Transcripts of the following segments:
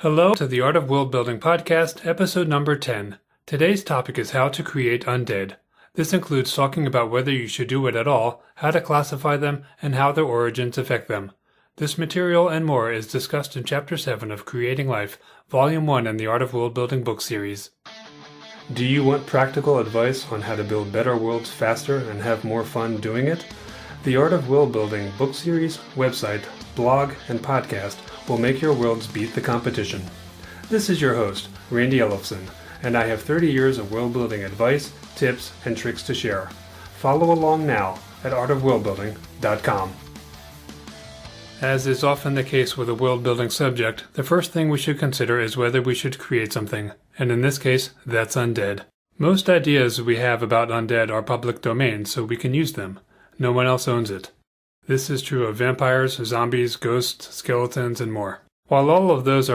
Hello to the Art of World Building podcast, episode number 10. Today's topic is how to create Undead. This includes talking about whether you should do it at all, how to classify them, and how their origins affect them. This material and more is discussed in Chapter 7 of Creating Life, Volume 1 in the Art of World Building book series. Do you want practical advice on how to build better worlds faster and have more fun doing it? The Art of World Building book series, website, blog, and podcast will make your worlds beat the competition. This is your host, Randy Ellefson, and I have 30 years of world building advice, tips, and tricks to share. Follow along now at artofworldbuilding.com. As is often the case with a world building subject, the first thing we should consider is whether we should create something, and in this case, that's Undead. Most ideas we have about Undead are public domain, so we can use them. No one else owns it. This is true of vampires, zombies, ghosts, skeletons, and more. While all of those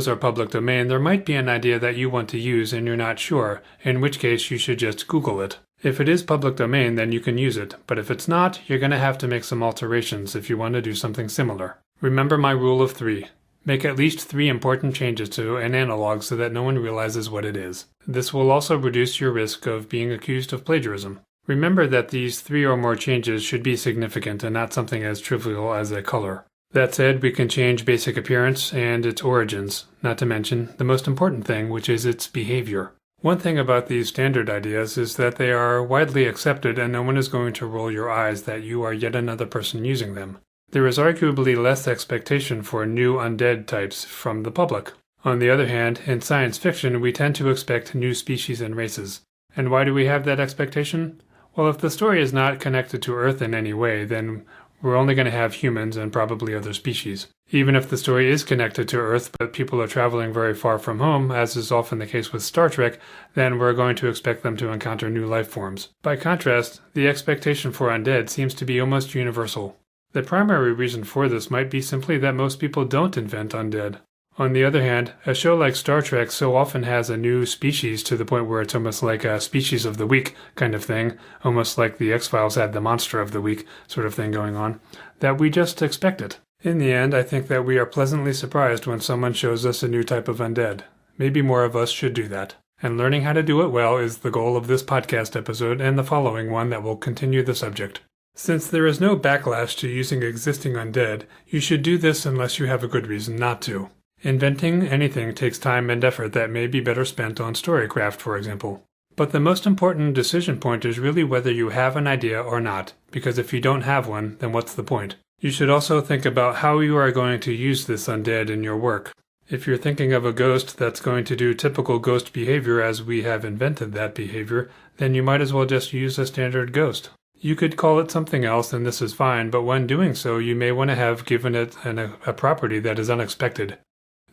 are public domain, there might be an idea that you want to use and you're not sure, in which case you should just Google it. If it is public domain, then you can use it, but if it's not, you're going to have to make some alterations if you want to do something similar. Remember my rule of 3. Make at least 3 important changes to an analog so that no one realizes what it is. This will also reduce your risk of being accused of plagiarism. Remember that these 3 or more changes should be significant and not something as trivial as a color. That said, we can change basic appearance and its origins, not to mention the most important thing, which is its behavior. One thing about these standard ideas is that they are widely accepted and no one is going to roll your eyes that you are yet another person using them. There is arguably less expectation for new undead types from the public. On the other hand, in science fiction, we tend to expect new species and races. And why do we have that expectation? Well, if the story is not connected to Earth in any way, then we're only going to have humans and probably other species. Even if the story is connected to Earth, but people are traveling very far from home, as is often the case with Star Trek, then we're going to expect them to encounter new life forms. By contrast, the expectation for undead seems to be almost universal. The primary reason for this might be simply that most people don't invent undead. On the other hand, a show like Star Trek so often has a new species to the point where it's almost like a species of the week kind of thing, almost like the X-Files had the monster of the week sort of thing going on, that we just expect it. In the end, I think that we are pleasantly surprised when someone shows us a new type of undead. Maybe more of us should do that. And learning how to do it well is the goal of this podcast episode and the following one that will continue the subject. Since there is no backlash to using existing undead, you should do this unless you have a good reason not to. Inventing anything takes time and effort that may be better spent on storycraft, for example. But the most important decision point is really whether you have an idea or not, because if you don't have one, then what's the point? You should also think about how you are going to use this undead in your work. If you're thinking of a ghost that's going to do typical ghost behavior as we have invented that behavior, then you might as well just use a standard ghost. You could call it something else and this is fine, but when doing so, you may want to have given it a property that is unexpected.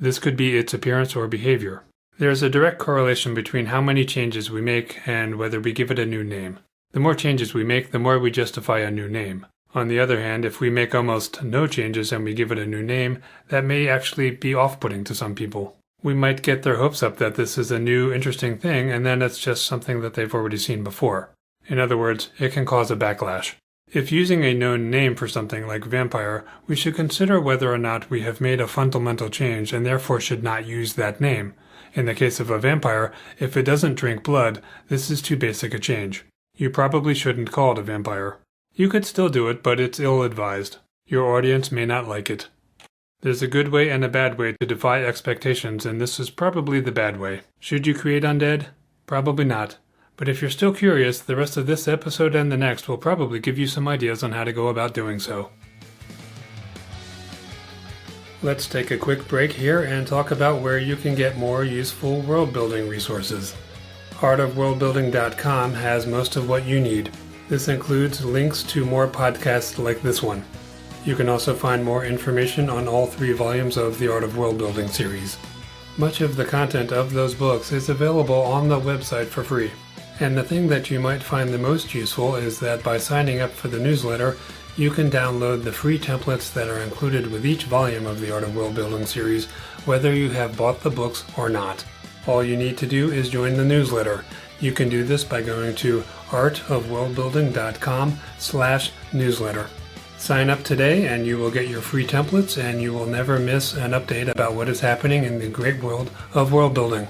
This could be its appearance or behavior. There is a direct correlation between how many changes we make and whether we give it a new name. The more changes we make, the more we justify a new name. On the other hand, if we make almost no changes and we give it a new name, that may actually be off-putting to some people. We might get their hopes up that this is a new, interesting thing, and then it's just something that they've already seen before. In other words, it can cause a backlash. If using a known name for something like vampire, we should consider whether or not we have made a fundamental change and therefore should not use that name. In the case of a vampire, if it doesn't drink blood, this is too basic a change. You probably shouldn't call it a vampire. You could still do it, but it's ill-advised. Your audience may not like it. There's a good way and a bad way to defy expectations, and this is probably the bad way. Should you create undead? Probably not. But if you're still curious, the rest of this episode and the next will probably give you some ideas on how to go about doing so. Let's take a quick break here and talk about where you can get more useful world building resources. Artofworldbuilding.com has most of what you need. This includes links to more podcasts like this one. You can also find more information on all 3 volumes of the Art of World Building series. Much of the content of those books is available on the website for free. And the thing that you might find the most useful is that by signing up for the newsletter, you can download the free templates that are included with each volume of the Art of World Building series, whether you have bought the books or not. All you need to do is join the newsletter. You can do this by going to artofworldbuilding.com/newsletter. Sign up today and you will get your free templates and you will never miss an update about what is happening in the great world of world building.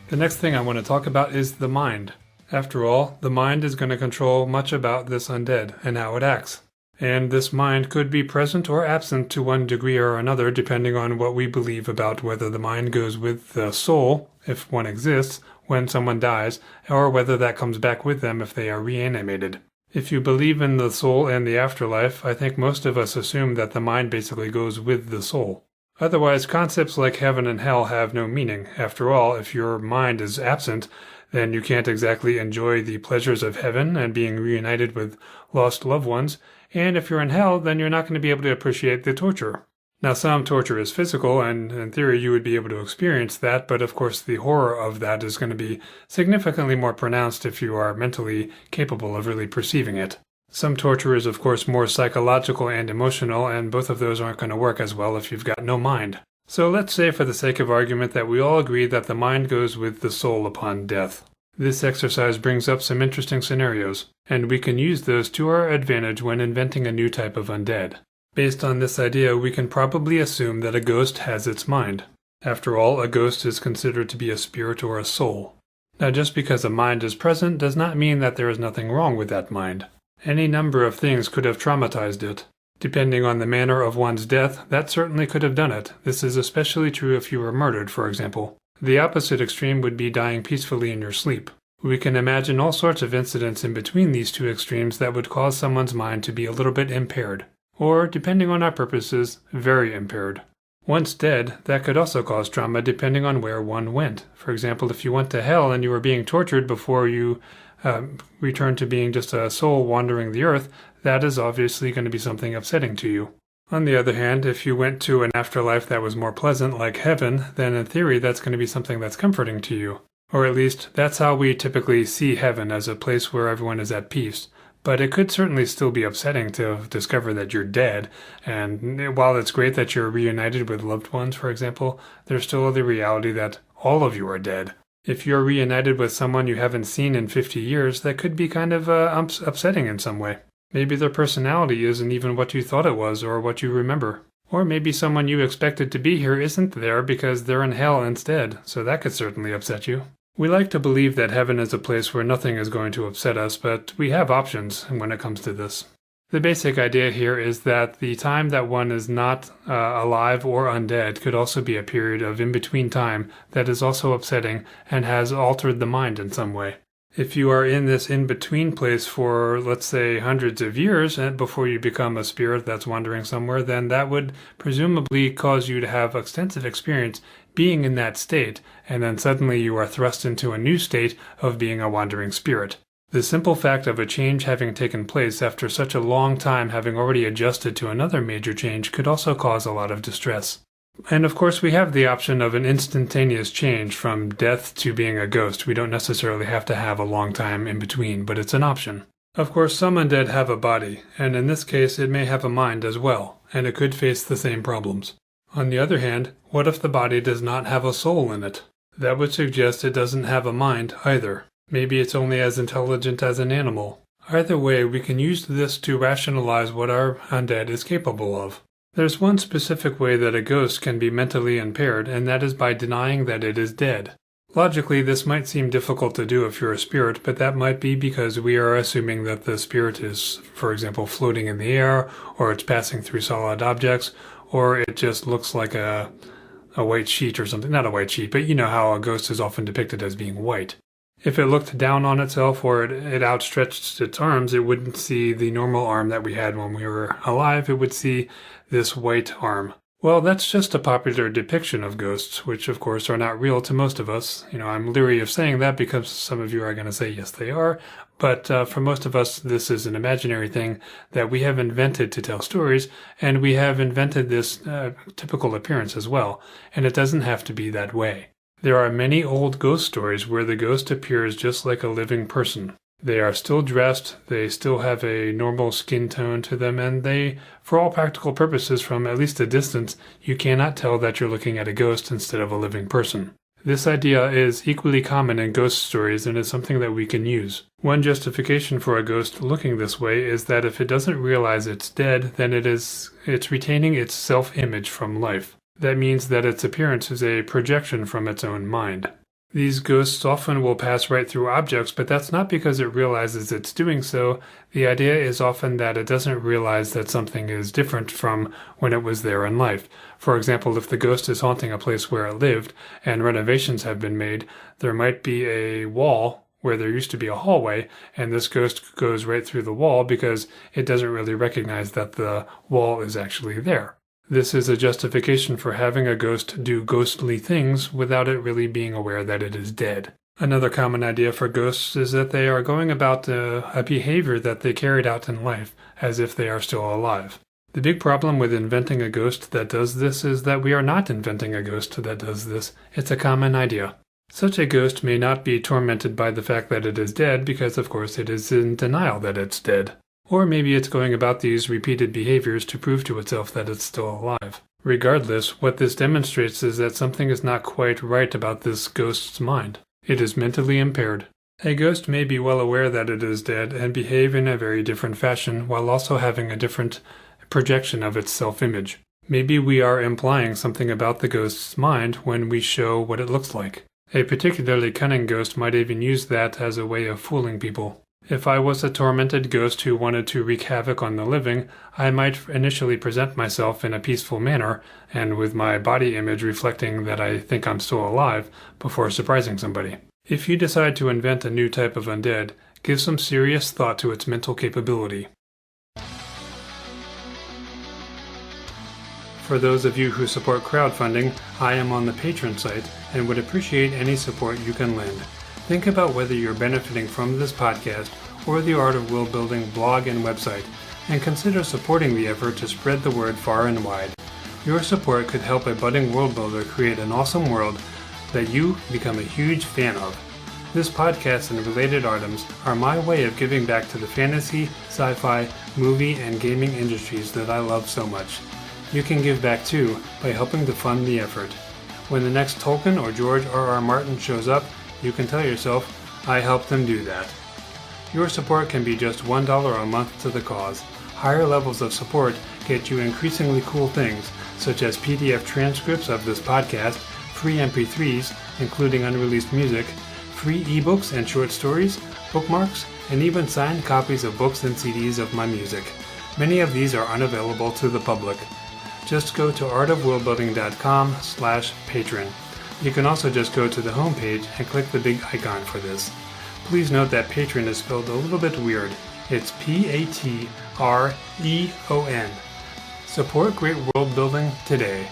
The next thing I want to talk about is the mind. After all, the mind is going to control much about this undead and how it acts. And this mind could be present or absent to one degree or another depending on what we believe about whether the mind goes with the soul, if one exists, when someone dies, or whether that comes back with them if they are reanimated. If you believe in the soul and the afterlife, I think most of us assume that the mind basically goes with the soul. Otherwise, concepts like heaven and hell have no meaning. After all, if your mind is absent, then you can't exactly enjoy the pleasures of heaven and being reunited with lost loved ones, and if you're in hell, then you're not going to be able to appreciate the torture. Now, some torture is physical, and in theory you would be able to experience that, but of course the horror of that is going to be significantly more pronounced if you are mentally capable of really perceiving it. Some torture is of course more psychological and emotional, and both of those aren't going to work as well if you've got no mind. So let's say for the sake of argument that we all agree that the mind goes with the soul upon death. This exercise brings up some interesting scenarios, and we can use those to our advantage when inventing a new type of undead. Based on this idea, we can probably assume that a ghost has its mind. After all, a ghost is considered to be a spirit or a soul. Now, just because a mind is present does not mean that there is nothing wrong with that mind. Any number of things could have traumatized it. Depending on the manner of one's death, that certainly could have done it. This is especially true if you were murdered, for example. The opposite extreme would be dying peacefully in your sleep. We can imagine all sorts of incidents in between these two extremes that would cause someone's mind to be a little bit impaired. Or, depending on our purposes, very impaired. Once dead, that could also cause trauma depending on where one went. For example, if you went to hell and you were being tortured before you returned to being just a soul wandering the earth, that is obviously going to be something upsetting to you. On the other hand, if you went to an afterlife that was more pleasant, like heaven, then in theory that's going to be something that's comforting to you. Or at least, that's how we typically see heaven, as a place where everyone is at peace. But it could certainly still be upsetting to discover that you're dead, and while it's great that you're reunited with loved ones, for example, there's still the reality that all of you are dead. If you're reunited with someone you haven't seen in 50 years, that could be kind of upsetting in some way. Maybe their personality isn't even what you thought it was or what you remember. Or maybe someone you expected to be here isn't there because they're in hell instead, so that could certainly upset you. We like to believe that heaven is a place where nothing is going to upset us, but we have options when it comes to this. The basic idea here is that the time that one is not alive or undead could also be a period of in-between time that is also upsetting and has altered the mind in some way. If you are in this in-between place for, let's say, hundreds of years before you become a spirit that's wandering somewhere, then that would presumably cause you to have extensive experience being in that state, and then suddenly you are thrust into a new state of being a wandering spirit. The simple fact of a change having taken place after such a long time having already adjusted to another major change could also cause a lot of distress. And of course we have the option of an instantaneous change from death to being a ghost. We don't necessarily have to have a long time in between, but it's an option. Of course some undead have a body, and in this case it may have a mind as well, and it could face the same problems. On the other hand, what if the body does not have a soul in it? That would suggest it doesn't have a mind either. Maybe it's only as intelligent as an animal. Either way, we can use this to rationalize what our undead is capable of. There's one specific way that a ghost can be mentally impaired, and that is by denying that it is dead. Logically, this might seem difficult to do if you're a spirit, but that might be because we are assuming that the spirit is, for example, floating in the air, or it's passing through solid objects, or it just looks like a white sheet or something. Not a white sheet, but you know how a ghost is often depicted as being white. If it looked down on itself or it outstretched its arms, it wouldn't see the normal arm that we had when we were alive. It would see this white arm. Well, that's just a popular depiction of ghosts, which of course are not real to most of us. I'm leery of saying that because some of you are going to say yes they are, but for most of us this is an imaginary thing that we have invented to tell stories, and we have invented this typical appearance as well, and it doesn't have to be that way. There are many old ghost stories where the ghost appears just like a living person. They are still dressed, they still have a normal skin tone to them, and they, for all practical purposes from at least a distance, you cannot tell that you're looking at a ghost instead of a living person. This idea is equally common in ghost stories and is something that we can use. One justification for a ghost looking this way is that if it doesn't realize it's dead, then it's retaining its self-image from life. That means that its appearance is a projection from its own mind. These ghosts often will pass right through objects, but that's not because it realizes it's doing so. The idea is often that it doesn't realize that something is different from when it was there in life. For example, if the ghost is haunting a place where it lived and renovations have been made, there might be a wall where there used to be a hallway, and this ghost goes right through the wall because it doesn't really recognize that the wall is actually there. This is a justification for having a ghost do ghostly things without it really being aware that it is dead. Another common idea for ghosts is that they are going about a behavior that they carried out in life as if they are still alive. The big problem with inventing a ghost that does this is that we are not inventing a ghost that does this. It's a common idea. Such a ghost may not be tormented by the fact that it is dead because, of course, it is in denial that it's dead. Or maybe it's going about these repeated behaviors to prove to itself that it's still alive. Regardless, what this demonstrates is that something is not quite right about this ghost's mind. It is mentally impaired. A ghost may be well aware that it is dead and behave in a very different fashion while also having a different projection of its self-image. Maybe we are implying something about the ghost's mind when we show what it looks like. A particularly cunning ghost might even use that as a way of fooling people. If I was a tormented ghost who wanted to wreak havoc on the living, I might initially present myself in a peaceful manner and with my body image reflecting that I think I'm still alive before surprising somebody. If you decide to invent a new type of undead, give some serious thought to its mental capability. For those of you who support crowdfunding, I am on the Patreon site and would appreciate any support you can lend. Think about whether you're benefiting from this podcast or the Art of World Building blog and website, and consider supporting the effort to spread the word far and wide. Your support could help a budding world builder create an awesome world that you become a huge fan of. This podcast and related items are my way of giving back to the fantasy, sci-fi, movie, and gaming industries that I love so much. You can give back too by helping to fund the effort. When the next Tolkien or George R.R. Martin shows up, you can tell yourself, I helped them do that. Your support can be just $1 a month to the cause. Higher levels of support get you increasingly cool things, such as PDF transcripts of this podcast, free MP3s, including unreleased music, free ebooks and short stories, bookmarks, and even signed copies of books and CDs of my music. Many of these are unavailable to the public. Just go to artofworldbuilding.com/patron. You can also just go to the homepage and click the big icon for this. Please note that patron is spelled a little bit weird. It's Patreon. Support great world building today.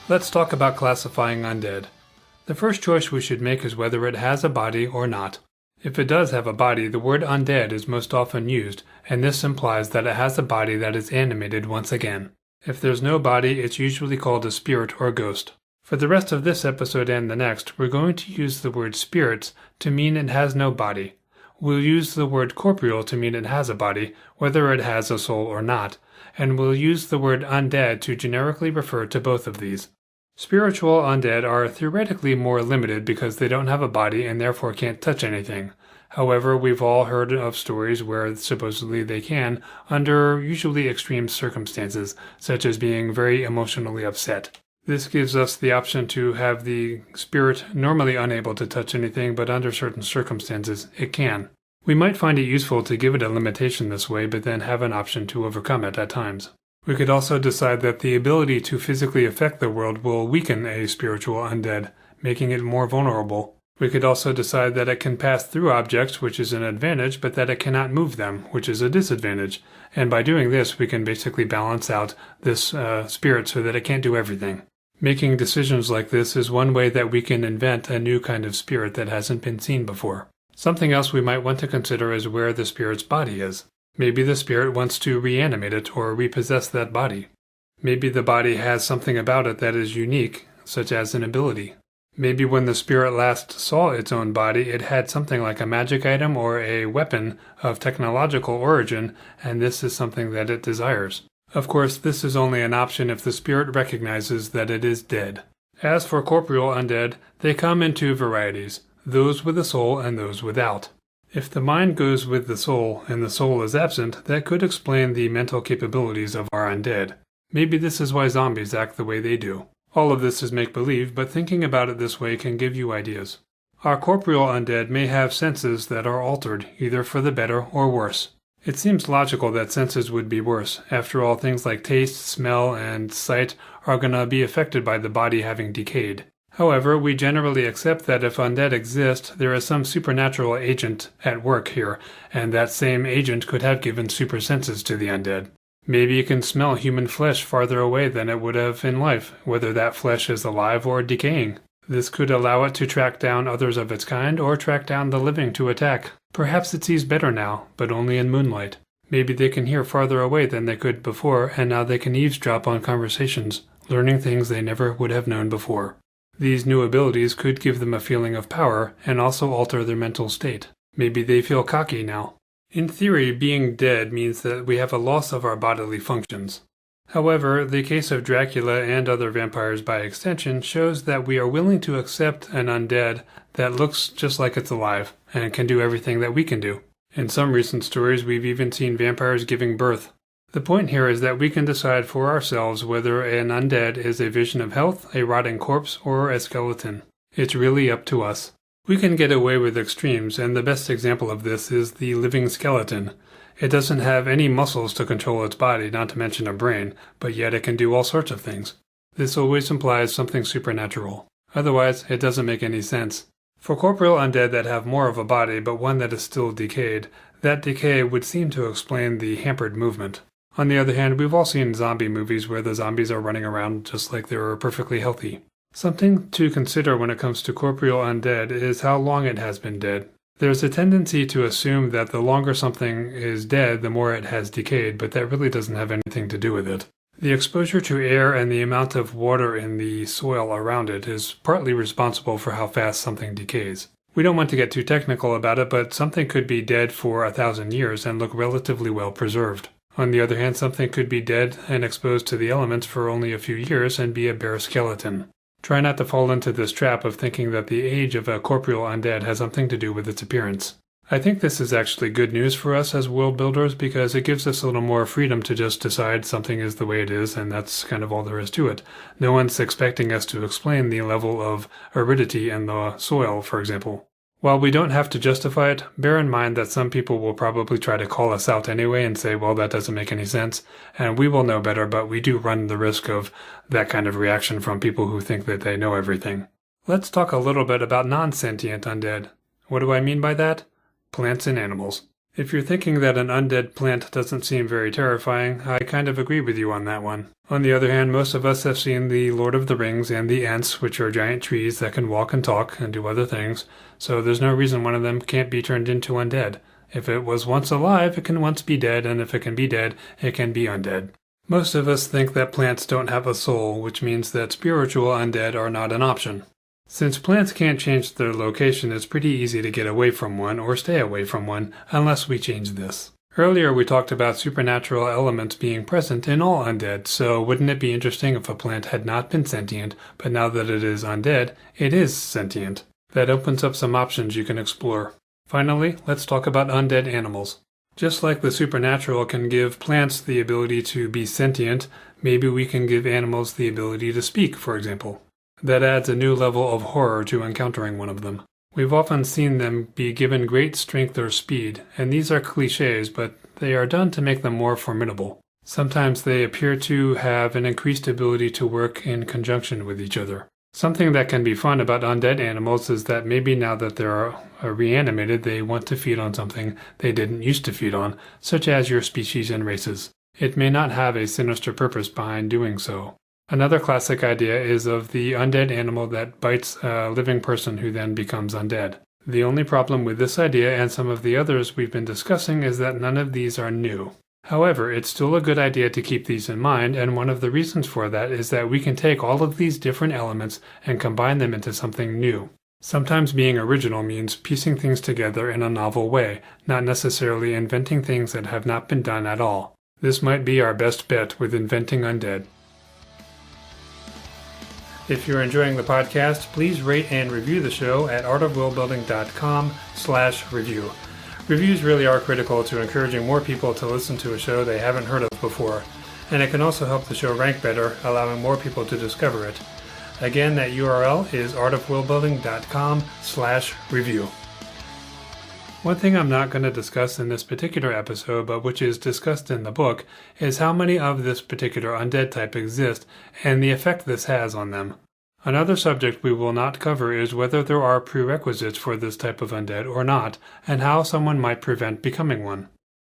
Let's talk about classifying undead. The first choice we should make is whether it has a body or not. If it does have a body, the word undead is most often used, and this implies that it has a body that is animated once again. If there's no body, it's usually called a spirit or ghost. For the rest of this episode and the next, we're going to use the word spirits to mean it has no body. We'll use the word corporeal to mean it has a body, whether it has a soul or not, and we'll use the word undead to generically refer to both of these. Spiritual undead are theoretically more limited because they don't have a body and therefore can't touch anything. However, we've all heard of stories where supposedly they can, under usually extreme circumstances, such as being very emotionally upset. This gives us the option to have the spirit normally unable to touch anything, but under certain circumstances, it can. We might find it useful to give it a limitation this way, but then have an option to overcome it at times. We could also decide that the ability to physically affect the world will weaken a spiritual undead, making it more vulnerable. We could also decide that it can pass through objects, which is an advantage, but that it cannot move them, which is a disadvantage. And by doing this, we can basically balance out this spirit so that it can't do everything. Making decisions like this is one way that we can invent a new kind of spirit that hasn't been seen before. Something else we might want to consider is where the spirit's body is. Maybe the spirit wants to reanimate it or repossess that body. Maybe the body has something about it that is unique, such as an ability. Maybe when the spirit last saw its own body, it had something like a magic item or a weapon of technological origin, and this is something that it desires. Of course, this is only an option if the spirit recognizes that it is dead. As for corporeal undead, they come in two varieties, those with a soul and those without. If the mind goes with the soul and the soul is absent, that could explain the mental capabilities of our undead. Maybe this is why zombies act the way they do. All of this is make-believe, but thinking about it this way can give you ideas. Our corporeal undead may have senses that are altered, either for the better or worse. It seems logical that senses would be worse. After all, things like taste, smell, and sight are going to be affected by the body having decayed. However, we generally accept that if undead exist, there is some supernatural agent at work here, and that same agent could have given super senses to the undead. Maybe it can smell human flesh farther away than it would have in life, whether that flesh is alive or decaying. This could allow it to track down others of its kind or track down the living to attack. Perhaps it sees better now, but only in moonlight. Maybe they can hear farther away than they could before, and now they can eavesdrop on conversations, learning things they never would have known before. These new abilities could give them a feeling of power and also alter their mental state. Maybe they feel cocky now. In theory, being dead means that we have a loss of our bodily functions. However, the case of Dracula and other vampires by extension shows that we are willing to accept an undead that looks just like it's alive and can do everything that we can do. In some recent stories, we've even seen vampires giving birth. The point here is that we can decide for ourselves whether an undead is a vision of health, a rotting corpse, or a skeleton. It's really up to us. We can get away with extremes, and the best example of this is the living skeleton. It doesn't have any muscles to control its body, not to mention a brain, but yet it can do all sorts of things. This always implies something supernatural. Otherwise, it doesn't make any sense. For corporeal undead that have more of a body, but one that is still decayed, that decay would seem to explain the hampered movement. On the other hand, we've all seen zombie movies where the zombies are running around just like they were perfectly healthy. Something to consider when it comes to corporeal undead is how long it has been dead. There's a tendency to assume that the longer something is dead, the more it has decayed, but that really doesn't have anything to do with it. The exposure to air and the amount of water in the soil around it is partly responsible for how fast something decays. We don't want to get too technical about it, but something could be dead for 1,000 years and look relatively well preserved. On the other hand, something could be dead and exposed to the elements for only a few years and be a bare skeleton. Try not to fall into this trap of thinking that the age of a corporeal undead has something to do with its appearance. I think this is actually good news for us as world builders because it gives us a little more freedom to just decide something is the way it is, and that's kind of all there is to it. No one's expecting us to explain the level of aridity in the soil, for example. While we don't have to justify it, bear in mind that some people will probably try to call us out anyway and say, well, that doesn't make any sense, and we will know better, but we do run the risk of that kind of reaction from people who think that they know everything. Let's talk a little bit about non-sentient undead. What do I mean by that? Plants and animals. If you're thinking that an undead plant doesn't seem very terrifying, I kind of agree with you on that one. On the other hand, most of us have seen the Lord of the Rings and the Ents, which are giant trees that can walk and talk and do other things, so there's no reason one of them can't be turned into undead. If it was once alive, it can once be dead, and if it can be dead, it can be undead. Most of us think that plants don't have a soul, which means that spiritual undead are not an option. Since plants can't change their location, it's pretty easy to get away from one or stay away from one unless we change this. Earlier we talked about supernatural elements being present in all undead, so wouldn't it be interesting if a plant had not been sentient, but now that it is undead, it is sentient? That opens up some options you can explore. Finally, let's talk about undead animals. Just like the supernatural can give plants the ability to be sentient, maybe we can give animals the ability to speak, for example. That adds a new level of horror to encountering one of them. We've often seen them be given great strength or speed, and these are cliches, but they are done to make them more formidable. Sometimes they appear to have an increased ability to work in conjunction with each other. Something that can be fun about undead animals is that maybe now that they're reanimated, they want to feed on something they didn't used to feed on, such as your species and races. It may not have a sinister purpose behind doing so. Another classic idea is of the undead animal that bites a living person who then becomes undead. The only problem with this idea and some of the others we've been discussing is that none of these are new. However, it's still a good idea to keep these in mind, and one of the reasons for that is that we can take all of these different elements and combine them into something new. Sometimes being original means piecing things together in a novel way, not necessarily inventing things that have not been done at all. This might be our best bet with inventing undead. If you're enjoying the podcast, please rate and review the show at artofworldbuilding.com/review. Reviews really are critical to encouraging more people to listen to a show they haven't heard of before, and it can also help the show rank better, allowing more people to discover it. Again, that URL is artofworldbuilding.com/review. One thing I'm not going to discuss in this particular episode, but which is discussed in the book, is how many of this particular undead type exist and the effect this has on them. Another subject we will not cover is whether there are prerequisites for this type of undead or not, and how someone might prevent becoming one.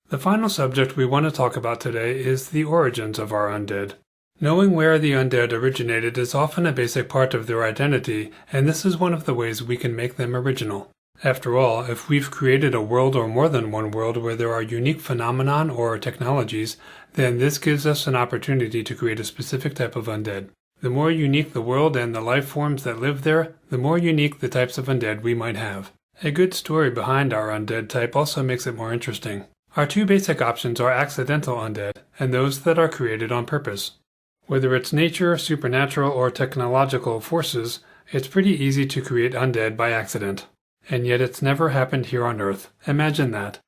The final subject we want to talk about today is the origins of our undead. Knowing where the undead originated is often a basic part of their identity, and this is one of the ways we can make them original. After all, if we've created a world or more than one world where there are unique phenomenon or technologies, then this gives us an opportunity to create a specific type of undead. The more unique the world and the life forms that live there, the more unique the types of undead we might have. A good story behind our undead type also makes it more interesting. Our two basic options are accidental undead, and those that are created on purpose. Whether it's nature, supernatural, or technological forces, it's pretty easy to create undead by accident. And yet it's never happened here on Earth. Imagine that.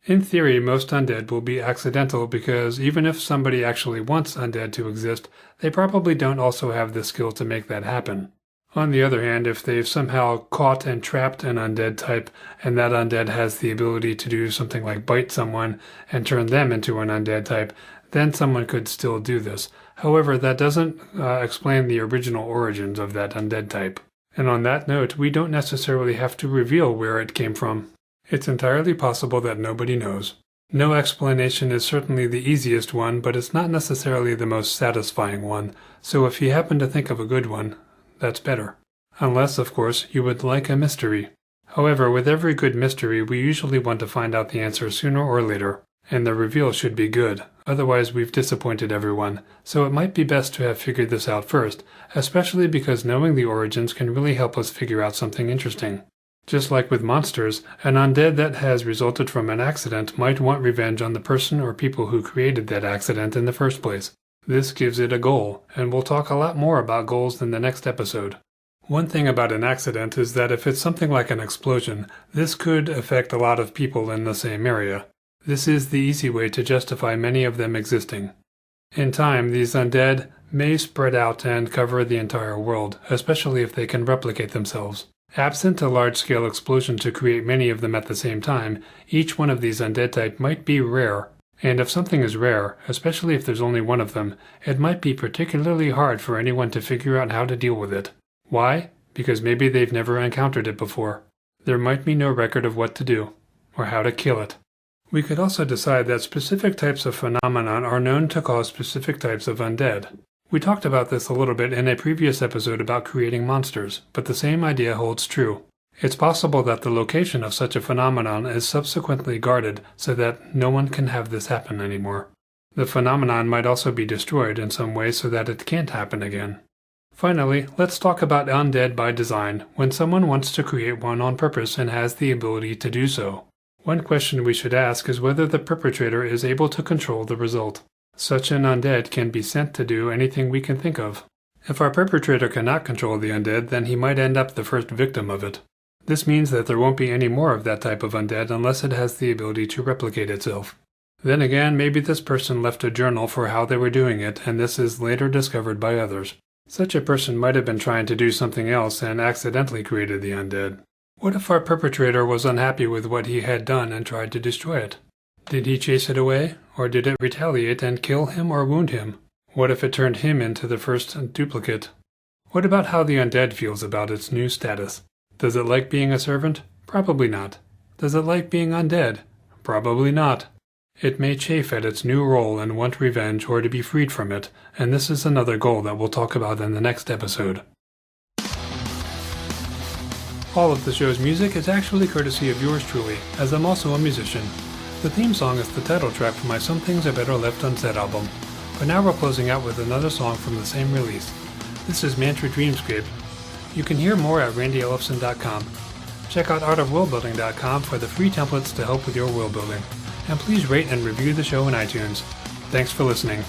In theory, most undead will be accidental because even if somebody actually wants undead to exist, they probably don't also have the skill to make that happen. On the other hand, if they've somehow caught and trapped an undead type, and that undead has the ability to do something like bite someone and turn them into an undead type, then someone could still do this. However, that doesn't explain the original origins of that undead type. And on that note, we don't necessarily have to reveal where it came from. It's entirely possible that nobody knows. No explanation is certainly the easiest one, but it's not necessarily the most satisfying one, so if you happen to think of a good one, that's better. Unless, of course, you would like a mystery. However, with every good mystery, we usually want to find out the answer sooner or later, and the reveal should be good. Otherwise, we've disappointed everyone, so it might be best to have figured this out first, especially because knowing the origins can really help us figure out something interesting. Just like with monsters, an undead that has resulted from an accident might want revenge on the person or people who created that accident in the first place. This gives it a goal, and we'll talk a lot more about goals in the next episode. One thing about an accident is that if it's something like an explosion, this could affect a lot of people in the same area. This is the easy way to justify many of them existing. In time, these undead may spread out and cover the entire world, especially if they can replicate themselves. Absent a large-scale explosion to create many of them at the same time, each one of these undead type might be rare. And if something is rare, especially if there's only one of them, it might be particularly hard for anyone to figure out how to deal with it. Why? Because maybe they've never encountered it before. There might be no record of what to do, or how to kill it. We could also decide that specific types of phenomenon are known to cause specific types of undead. We talked about this a little bit in a previous episode about creating monsters, but the same idea holds true. It's possible that the location of such a phenomenon is subsequently guarded so that no one can have this happen anymore. The phenomenon might also be destroyed in some way so that it can't happen again. Finally, let's talk about undead by design, when someone wants to create one on purpose and has the ability to do so. One question we should ask is whether the perpetrator is able to control the result. Such an undead can be sent to do anything we can think of. If our perpetrator cannot control the undead, then he might end up the first victim of it. This means that there won't be any more of that type of undead unless it has the ability to replicate itself. Then again, maybe this person left a journal for how they were doing it, and this is later discovered by others. Such a person might have been trying to do something else and accidentally created the undead. What if our perpetrator was unhappy with what he had done and tried to destroy it? Did he chase it away, or did it retaliate and kill him or wound him? What if it turned him into the first duplicate? What about how the undead feels about its new status? Does it like being a servant? Probably not. Does it like being undead? Probably not. It may chafe at its new role and want revenge or to be freed from it, and this is another goal that we'll talk about in the next episode. All of the show's music is actually courtesy of yours truly, as I'm also a musician. The theme song is the title track for my Some Things Are Better Left Unsaid album, but now we're closing out with another song from the same release. This is Mantra Dreamscape. You can hear more at randyellefson.com. Check out artofworldbuilding.com for the free templates to help with your world building. And please rate and review the show in iTunes. Thanks for listening.